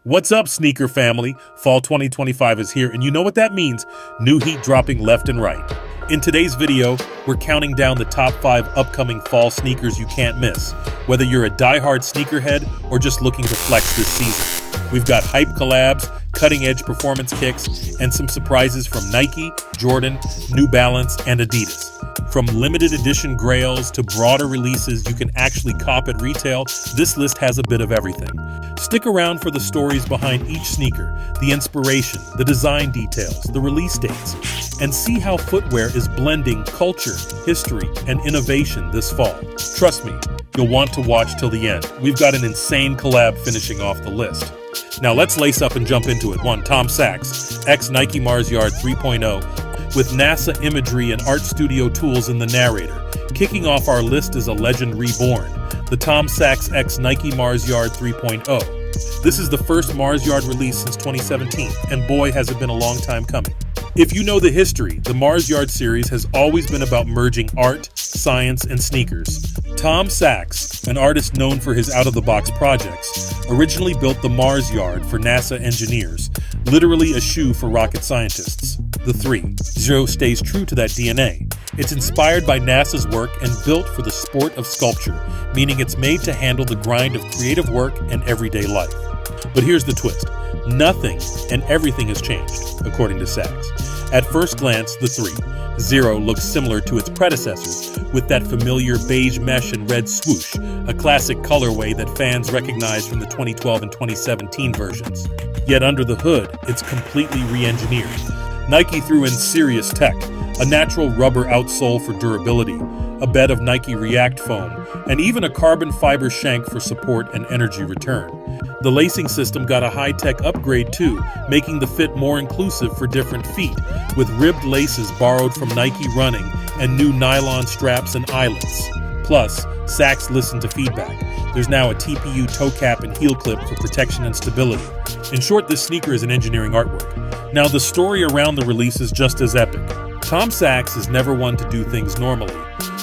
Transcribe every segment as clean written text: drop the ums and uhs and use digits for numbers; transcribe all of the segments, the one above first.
What's up, sneaker family? Fall 2025 is here, and you know what that means. New heat dropping left and right. In today's video, we're counting down the top 5 upcoming fall sneakers you can't miss, whether you're a die-hard sneakerhead or just looking to flex this season. We've got hype collabs, cutting-edge performance kicks, and some surprises from Nike, Jordan, New Balance, and Adidas. From limited edition grails to broader releases you can actually cop at retail, this list has a bit of everything. Stick around for the stories behind each sneaker, the inspiration, the design details, the release dates, and see how footwear is blending culture, history, and innovation this fall. Trust me, you'll want to watch till the end. We've got an insane collab finishing off the list. Now let's lace up and jump into it. 1. Tom Sachs, ex-Nike Mars Yard 3.0, with NASA imagery and art studio tools in the narrator. Kicking off our list is a legend reborn, the Tom Sachs x Nike Mars Yard 3.0. This is the first Mars Yard release since 2017, and boy has it been a long time coming. If you know the history, the Mars Yard series has always been about merging art, science, and sneakers. Tom Sachs, an artist known for his out-of-the-box projects, originally built the Mars Yard for NASA engineers, literally a shoe for rocket scientists. The 3.0 stays true to that DNA. It's inspired by NASA's work and built for the sport of sculpture, meaning it's made to handle the grind of creative work and everyday life. But here's the twist. Nothing and everything has changed, according to Sachs. At first glance, the 3.0 looks similar to its predecessors, with that familiar beige mesh and red swoosh, a classic colorway that fans recognize from the 2012 and 2017 versions. Yet under the hood, it's completely re-engineered. Nike threw in serious tech, a natural rubber outsole for durability, a bed of Nike React foam, and even a carbon fiber shank for support and energy return. The lacing system got a high-tech upgrade too, making the fit more inclusive for different feet, with ribbed laces borrowed from Nike Running and new nylon straps and eyelets. Plus, Sachs listened to feedback. There's now a TPU toe cap and heel clip for protection and stability. In short, this sneaker is an engineering artwork. Now, the story around the release is just as epic. Tom Sachs is never one to do things normally.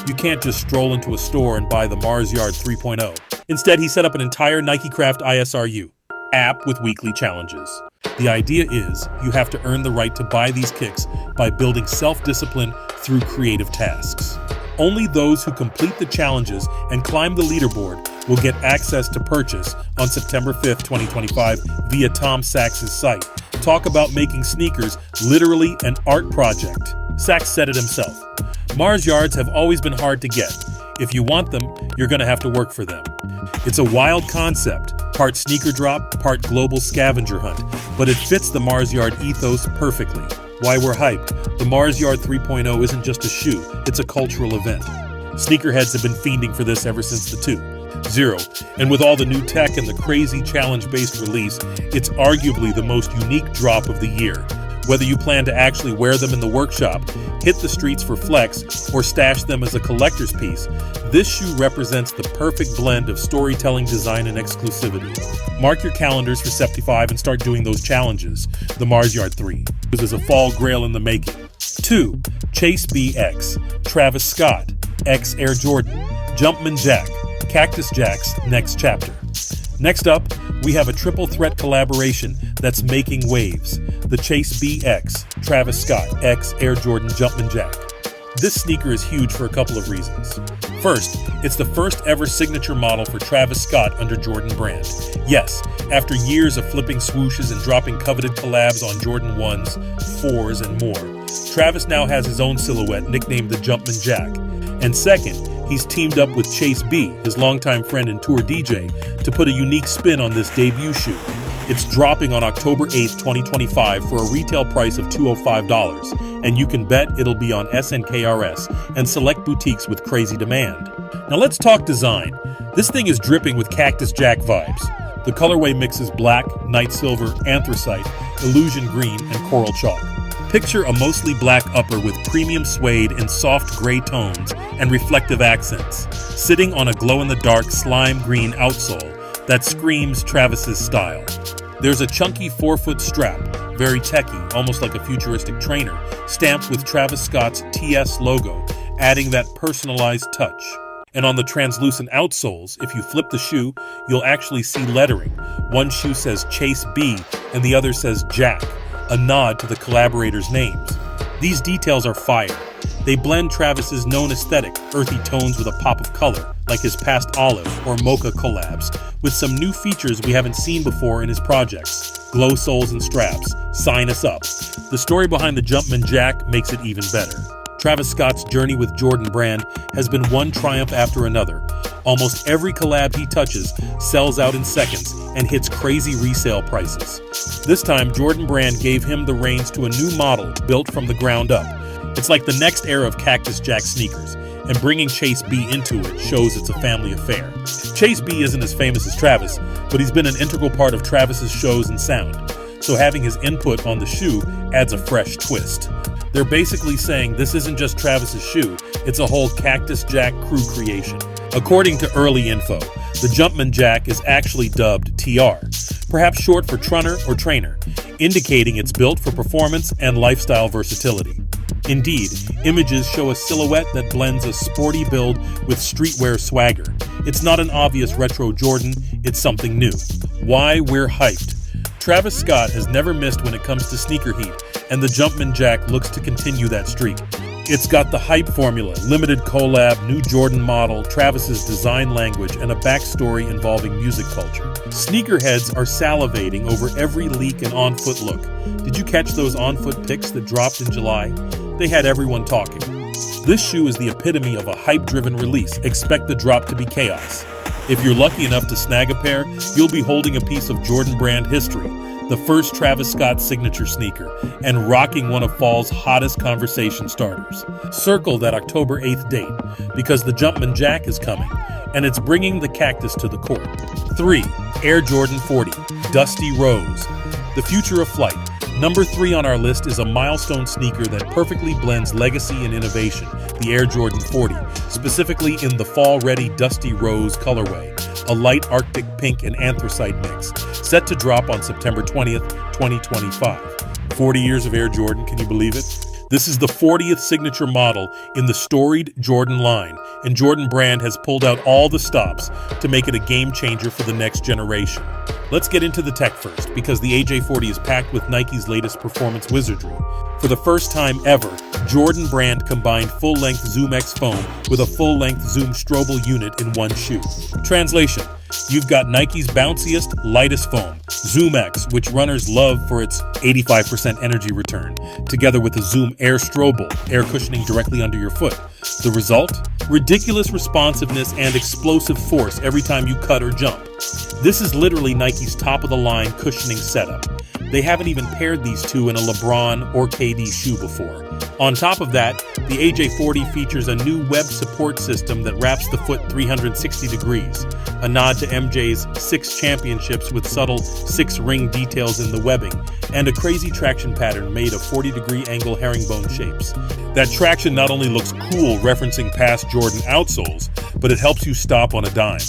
You can't just stroll into a store and buy the Mars Yard 3.0. Instead, he set up an entire Nike Craft ISRU app with weekly challenges. The idea is you have to earn the right to buy these kicks by building self-discipline through creative tasks. Only those who complete the challenges and climb the leaderboard will get access to purchase on September 5th, 2025 via Tom Sachs' site. Talk about making sneakers literally an art project. Sachs said it himself. Mars Yards have always been hard to get. If you want them, you're going to have to work for them. It's a wild concept, part sneaker drop, part global scavenger hunt, but it fits the Mars Yard ethos perfectly. Why we're hyped, the Mars Yard 3.0 isn't just a shoe, it's a cultural event. Sneakerheads have been fiending for this ever since the 2.0, and with all the new tech and the crazy challenge-based release, it's arguably the most unique drop of the year. Whether you plan to actually wear them in the workshop, hit the streets for flex, or stash them as a collector's piece, this shoe represents the perfect blend of storytelling, design, and exclusivity. Mark your calendars for September and start doing those challenges. The Mars Yard 3 is a fall grail in the making. 2. Chase B X, Travis Scott, X Air Jordan, Jumpman Jack, Cactus Jack's next chapter. Next up, we have a triple threat collaboration that's making waves. The Chase B X, Travis Scott, X Air Jordan Jumpman Jack. This sneaker is huge for a couple of reasons. First, it's the first ever signature model for Travis Scott under Jordan brand. Yes, after years of flipping swooshes and dropping coveted collabs on Jordan 1s, 4s, and more, Travis now has his own silhouette nicknamed the Jumpman Jack. And second, he's teamed up with Chase B, his longtime friend and tour DJ, to put a unique spin on this debut shoe. It's dropping on October 8th, 2025 for a retail price of $205, and you can bet it'll be on SNKRS and select boutiques with crazy demand. Now let's talk design. This thing is dripping with Cactus Jack vibes. The colorway mixes black, night silver, anthracite, illusion green, and coral chalk. Picture a mostly black upper with premium suede in soft gray tones and reflective accents, sitting on a glow-in-the-dark slime green outsole that screams Travis's style. There's a chunky 4-foot strap, very techy, almost like a futuristic trainer, stamped with Travis Scott's TS logo, adding that personalized touch. And on the translucent outsoles, if you flip the shoe, you'll actually see lettering. One shoe says Chase B and the other says Jack, a nod to the collaborators' names. These details are fire. They blend Travis's known aesthetic, earthy tones with a pop of color, like his past olive or mocha collabs, with some new features we haven't seen before in his projects. Glow soles and straps. Sign us up. The story behind the Jumpman Jack makes it even better. Travis Scott's journey with Jordan Brand has been one triumph after another. Almost every collab he touches sells out in seconds and hits crazy resale prices. This time, Jordan Brand gave him the reins to a new model built from the ground up. It's like the next era of Cactus Jack sneakers, and bringing Chase B into it shows it's a family affair. Chase B isn't as famous as Travis, but he's been an integral part of Travis's shows and sound, so having his input on the shoe adds a fresh twist. They're basically saying this isn't just Travis's shoe, it's a whole Cactus Jack crew creation. According to early info, the Jumpman Jack is actually dubbed TR, perhaps short for Trunner or Trainer, indicating it's built for performance and lifestyle versatility. Indeed, images show a silhouette that blends a sporty build with streetwear swagger. It's not an obvious retro Jordan, it's something new. Why we're hyped. Travis Scott has never missed when it comes to sneaker heat, and the Jumpman Jack looks to continue that streak. It's got the hype formula, limited collab, new Jordan model, Travis's design language, and a backstory involving music culture. Sneakerheads are salivating over every leak and on-foot look. Did you catch those on-foot pics that dropped in July? They had everyone talking. This shoe is the epitome of a hype-driven release. Expect the drop to be chaos. If you're lucky enough to snag a pair, you'll be holding a piece of Jordan Brand history, the first Travis Scott signature sneaker, and rocking one of fall's hottest conversation starters. Circle that October 8th date, because the Jumpman Jack is coming, and it's bringing the cactus to the court. 3. Air Jordan 40, Dusty Rose. The future of flight. Number 3 on our list is a milestone sneaker that perfectly blends legacy and innovation, the Air Jordan 40, specifically in the fall-ready Dusty Rose colorway, a light Arctic pink and anthracite mix, set to drop on September 20th, 2025. 40 years of Air Jordan, can you believe it? This is the 40th signature model in the storied Jordan line, and Jordan Brand has pulled out all the stops to make it a game changer for the next generation. Let's get into the tech first, because the AJ40 is packed with Nike's latest performance wizardry. For the first time ever, Jordan Brand combined full-length ZoomX foam with a full-length Zoom Strobel unit in one shoe. Translation: you've got Nike's bounciest, lightest foam, ZoomX, which runners love for its 85% energy return, together with the Zoom Air Strobel, air cushioning directly under your foot. The result? Ridiculous responsiveness and explosive force every time you cut or jump. This is literally Nike's top-of-the-line cushioning setup. They haven't even paired these two in a LeBron or KD shoe before. On top of that, the AJ40 features a new web support system that wraps the foot 360 degrees, a nod to MJ's 6 championships with subtle 6-ring details in the webbing, and a crazy traction pattern made of 40-degree angle herringbone shapes. That traction not only looks cool referencing past Jordan outsoles, but it helps you stop on a dime.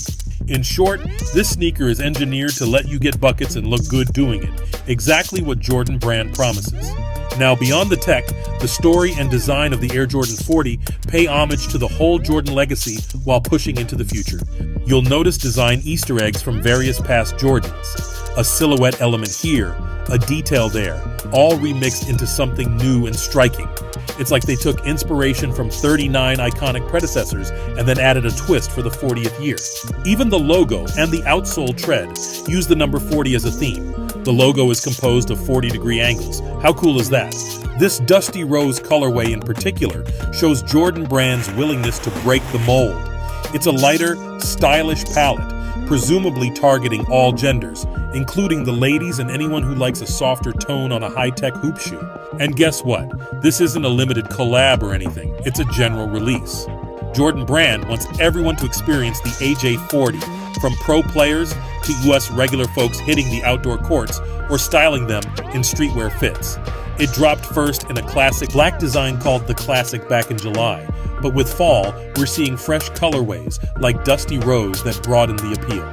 In short, this sneaker is engineered to let you get buckets and look good doing it, exactly what Jordan Brand promises. Now, beyond the tech, the story and design of the Air Jordan 40 pay homage to the whole Jordan legacy while pushing into the future. You'll notice design Easter eggs from various past Jordans, a silhouette element here, a detail there, all remixed into something new and striking. It's like they took inspiration from 39 iconic predecessors and then added a twist for the 40th year. Even the logo and the outsole tread use the number 40 as a theme. The logo is composed of 40-degree angles. How cool is that? This Dusty Rose colorway in particular shows Jordan Brand's willingness to break the mold. It's a lighter, stylish palette, presumably targeting all genders, including the ladies and anyone who likes a softer tone on a high-tech hoop shoe. And guess what? This isn't a limited collab or anything. It's a general release. Jordan Brand wants everyone to experience the AJ40, from pro players to US regular folks hitting the outdoor courts or styling them in streetwear fits. It dropped first in a classic black design called the Classic back in July, but with fall, we're seeing fresh colorways like Dusty Rose that broaden the appeal.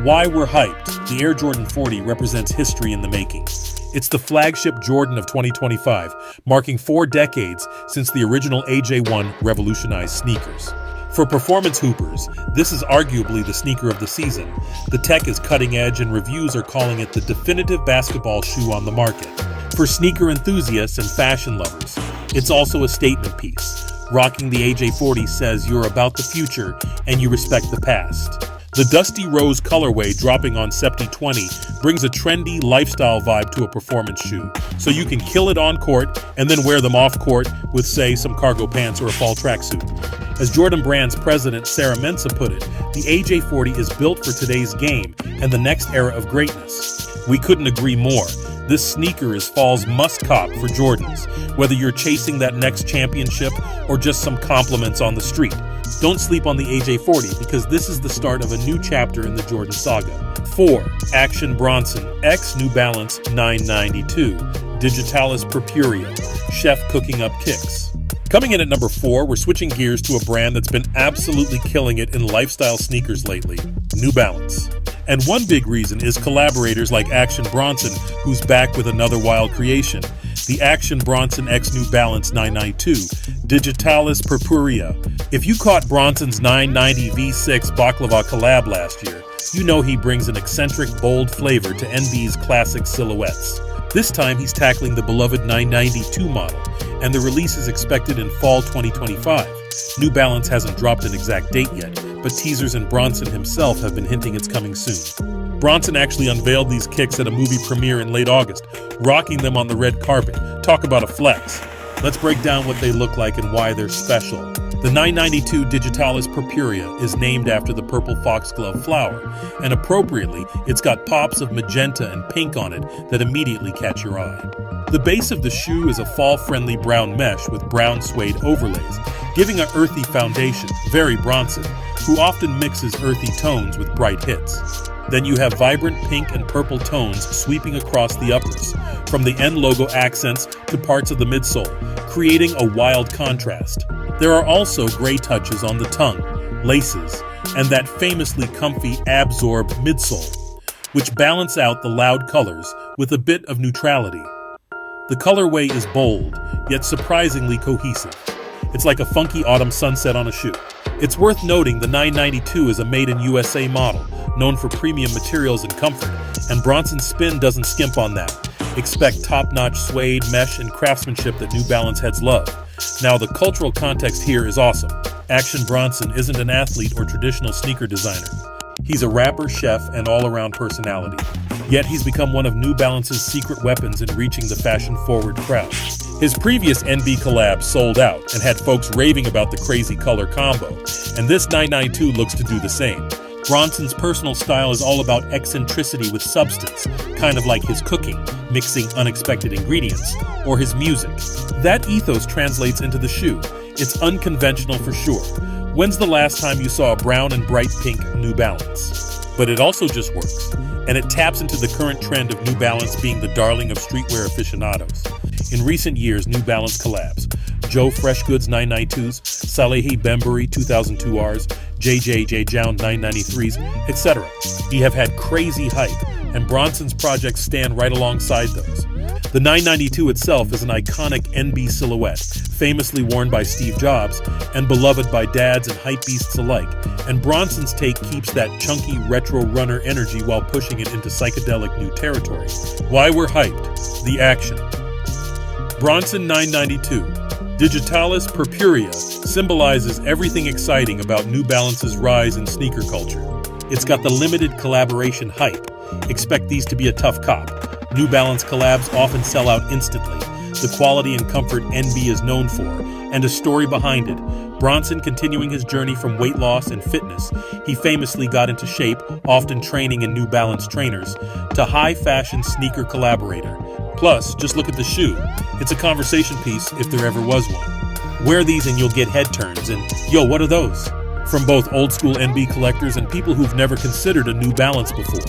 Why we're hyped? The Air Jordan 40 represents history in the making. It's the flagship Jordan of 2025, marking 4 decades since the original AJ1 revolutionized sneakers. For performance hoopers, this is arguably the sneaker of the season. The tech is cutting edge and reviews are calling it the definitive basketball shoe on the market. For sneaker enthusiasts and fashion lovers, it's also a statement piece. Rocking the AJ40 says you're about the future and you respect the past. The Dusty Rose colorway dropping on Septi 20 brings a trendy lifestyle vibe to a performance shoe, so you can kill it on court and then wear them off court with, say, some cargo pants or a fall tracksuit. As Jordan Brand's president Sarah Mensah put it, the AJ40 is built for today's game and the next era of greatness. We couldn't agree more. This sneaker is fall's must-cop for Jordans, whether you're chasing that next championship or just some compliments on the street. Don't sleep on the AJ40 because this is the start of a new chapter in the Jordan saga. 4. Action Bronson X New Balance 992 Digitalis Purpurea Chef Cooking Up Kicks. Coming in at number 4, we're switching gears to a brand that's been absolutely killing it in lifestyle sneakers lately, New Balance. And one big reason is collaborators like Action Bronson, who's back with another wild creation. The Action Bronson X New Balance 992 Digitalis Purpurea. If you caught Bronson's 990 V6 Baklava collab last year, you know he brings an eccentric, bold flavor to NB's classic silhouettes. This time he's tackling the beloved 992 model, and the release is expected in fall 2025. New Balance hasn't dropped an exact date yet, but teasers and Bronson himself have been hinting it's coming soon. Bronson actually unveiled these kicks at a movie premiere in late August, rocking them on the red carpet. Talk about a flex. Let's break down what they look like and why they're special. The 992 Digitalis Purpurea is named after the purple foxglove flower, and appropriately, it's got pops of magenta and pink on it that immediately catch your eye. The base of the shoe is a fall-friendly brown mesh with brown suede overlays, giving an earthy foundation, very Bronson, who often mixes earthy tones with bright hits. Then you have vibrant pink and purple tones sweeping across the uppers, from the N logo accents to parts of the midsole, creating a wild contrast. There are also gray touches on the tongue, laces, and that famously comfy Absorb midsole, which balance out the loud colors with a bit of neutrality. The colorway is bold, yet surprisingly cohesive. It's like a funky autumn sunset on a shoe. It's worth noting the 992 is a made-in-USA model, known for premium materials and comfort, and Bronson's spin doesn't skimp on that. Expect top-notch suede, mesh, and craftsmanship that New Balance heads love. Now, the cultural context here is awesome. Action Bronson isn't an athlete or traditional sneaker designer. He's a rapper, chef, and all-around personality. Yet he's become one of New Balance's secret weapons in reaching the fashion-forward crowd. His previous NB collab sold out and had folks raving about the crazy color combo, and this 992 looks to do the same. Bronson's personal style is all about eccentricity with substance, kind of like his cooking, mixing unexpected ingredients, or his music. That ethos translates into the shoe. It's unconventional for sure. When's the last time you saw a brown and bright pink New Balance? But it also just works, and it taps into the current trend of New Balance being the darling of streetwear aficionados. In recent years, New Balance collabs, Joe Freshgoods 992s, Salehi Bembury 2002Rs, JJ Jound 993s, etc. have had crazy hype, and Bronson's projects stand right alongside those. The 992 itself is an iconic NB silhouette, famously worn by Steve Jobs and beloved by dads and hypebeasts alike, and Bronson's take keeps that chunky retro runner energy while pushing it into psychedelic new territory. Why we're hyped? The action. Bronson 992 Digitalis Purpurea symbolizes everything exciting about New Balance's rise in sneaker culture. It's got the limited collaboration hype. Expect these to be a tough cop. New Balance collabs often sell out instantly. The quality and comfort NB is known for, and a story behind it. Bronson continuing his journey from weight loss and fitness, he famously got into shape, often training in New Balance trainers, to high-fashion sneaker collaborator. Plus, just look at the shoe. It's a conversation piece if there ever was one. Wear these and you'll get head turns and, yo, what are those? From both old-school NB collectors and people who've never considered a New Balance before.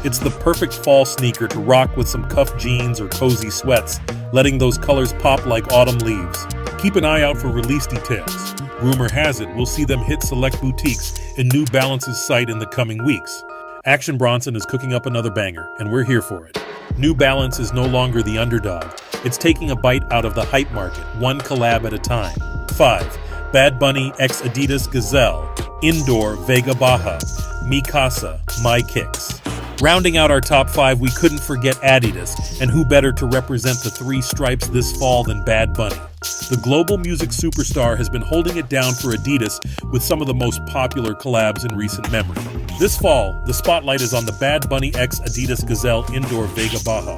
It's the perfect fall sneaker to rock with some cuff jeans or cozy sweats, letting those colors pop like autumn leaves. Keep an eye out for release details. Rumor has it we'll see them hit select boutiques in New Balance's site in the coming weeks. Action Bronson is cooking up another banger, and we're here for it. New Balance is no longer the underdog. It's taking a bite out of the hype market, one collab at a time. 5. Bad Bunny x Adidas Gazelle, Indoor Vega Baja, Mi Casa, My Kicks. Rounding out our top 5, we couldn't forget Adidas, and who better to represent the 3 stripes this fall than Bad Bunny. The global music superstar has been holding it down for Adidas with some of the most popular collabs in recent memory. This fall, the spotlight is on the Bad Bunny x Adidas Gazelle Indoor Vega Baja.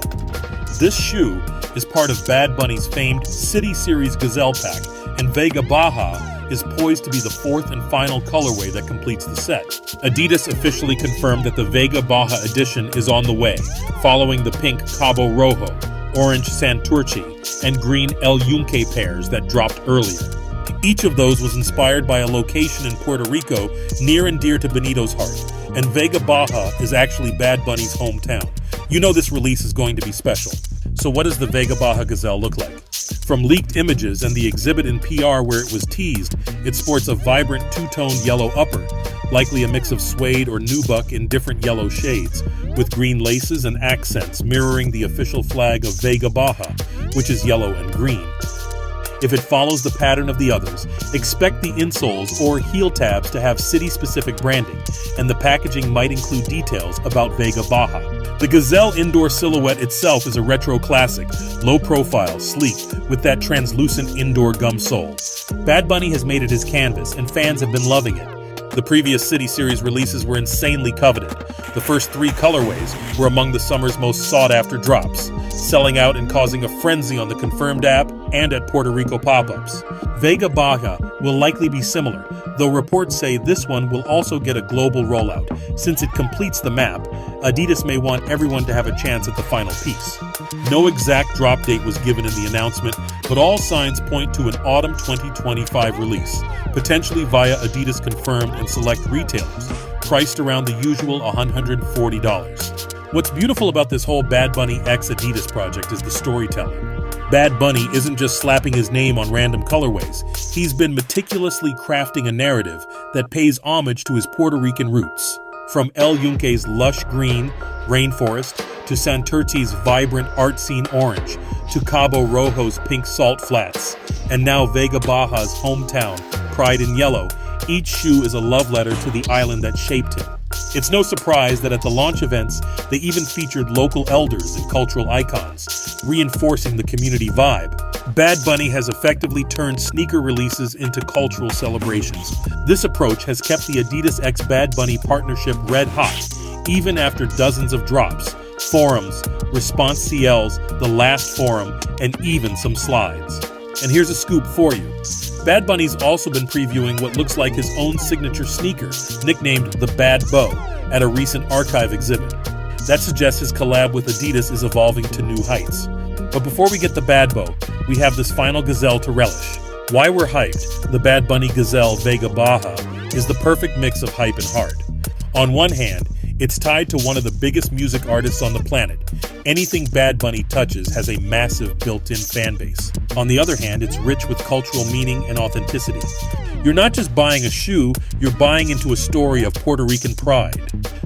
This shoe is part of Bad Bunny's famed City Series Gazelle pack, and Vega Baja is poised to be the 4th and final colorway that completes the set. Adidas officially confirmed that the Vega Baja edition is on the way, following the pink Cabo Rojo, orange Santurce, and green El Yunque pairs that dropped earlier. Each of those was inspired by a location in Puerto Rico near and dear to Benito's heart, and Vega Baja is actually Bad Bunny's hometown. You know this release is going to be special. So what does the Vega Baja Gazelle look like? From leaked images and the exhibit in PR where it was teased, it sports a vibrant two-toned yellow upper, likely a mix of suede or nubuck in different yellow shades, with green laces and accents mirroring the official flag of Vega Baja, which is yellow and green. If it follows the pattern of the others, expect the insoles or heel tabs to have city-specific branding, and the packaging might include details about Vega Baja. The Gazelle indoor silhouette itself is a retro classic, low-profile, sleek, with that translucent indoor gum sole. Bad Bunny has made it his canvas, and fans have been loving it. The previous City Series releases were insanely coveted. The first 3 colorways were among the summer's most sought-after drops, selling out and causing a frenzy on the Confirmed app and at Puerto Rico pop-ups. Vega Baja will likely be similar, though reports say this one will also get a global rollout. Since it completes the map, Adidas may want everyone to have a chance at the final piece. No exact drop date was given in the announcement, but all signs point to an autumn 2025 release, potentially via Adidas Confirmed and select retailers, priced around the usual $140. What's beautiful about this whole Bad Bunny x Adidas project is the storytelling. Bad Bunny isn't just slapping his name on random colorways. He's been meticulously crafting a narrative that pays homage to his Puerto Rican roots. From El Yunque's lush green, rainforest, to Santurce's vibrant art scene orange, to Cabo Rojo's pink salt flats, and now Vega Baja's hometown, pride in yellow, each shoe is a love letter to the island that shaped him. It's no surprise that at the launch events, they even featured local elders and cultural icons, reinforcing the community vibe. Bad Bunny has effectively turned sneaker releases into cultural celebrations. This approach has kept the Adidas x Bad Bunny partnership red hot, even after dozens of drops, forums, response CLs, the last forum, and even some slides. And here's a scoop for you. Bad Bunny's also been previewing what looks like his own signature sneaker, nicknamed the Bad Bow, at a recent archive exhibit. That suggests his collab with Adidas is evolving to new heights. But before we get the Bad Bow, we have this final Gazelle to relish. Why we're hyped, the Bad Bunny Gazelle Vega Baja is the perfect mix of hype and heart. On one hand, it's tied to one of the biggest music artists on the planet. Anything Bad Bunny touches has a massive built-in fan base. On the other hand, it's rich with cultural meaning and authenticity. You're not just buying a shoe, you're buying into a story of Puerto Rican pride.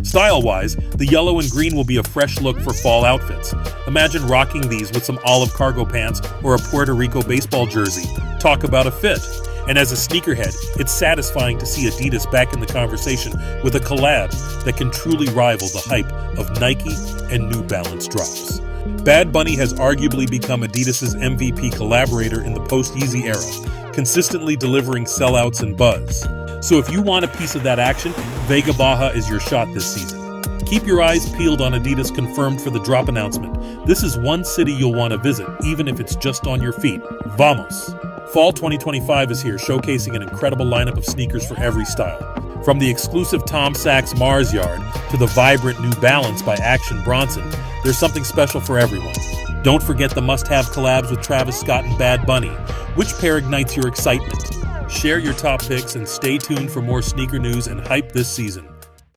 Style-wise, the yellow and green will be a fresh look for fall outfits. Imagine rocking these with some olive cargo pants or a Puerto Rico baseball jersey. Talk about a fit. And as a sneakerhead, it's satisfying to see Adidas back in the conversation with a collab that can truly rival the hype of Nike and New Balance drops. Bad Bunny has arguably become Adidas's MVP collaborator in the post-Yeezy era, consistently delivering sellouts and buzz. So if you want a piece of that action, Vega Baja is your shot this season. Keep your eyes peeled on Adidas Confirmed for the drop announcement. This is one city you'll want to visit, even if it's just on your feet. Vamos! Fall 2025 is here, showcasing an incredible lineup of sneakers for every style. From the exclusive Tom Sachs Mars Yard to the vibrant New Balance by Action Bronson, there's something special for everyone. Don't forget the must-have collabs with Travis Scott and Bad Bunny. Which pair ignites your excitement? Share your top picks and stay tuned for more sneaker news and hype this season.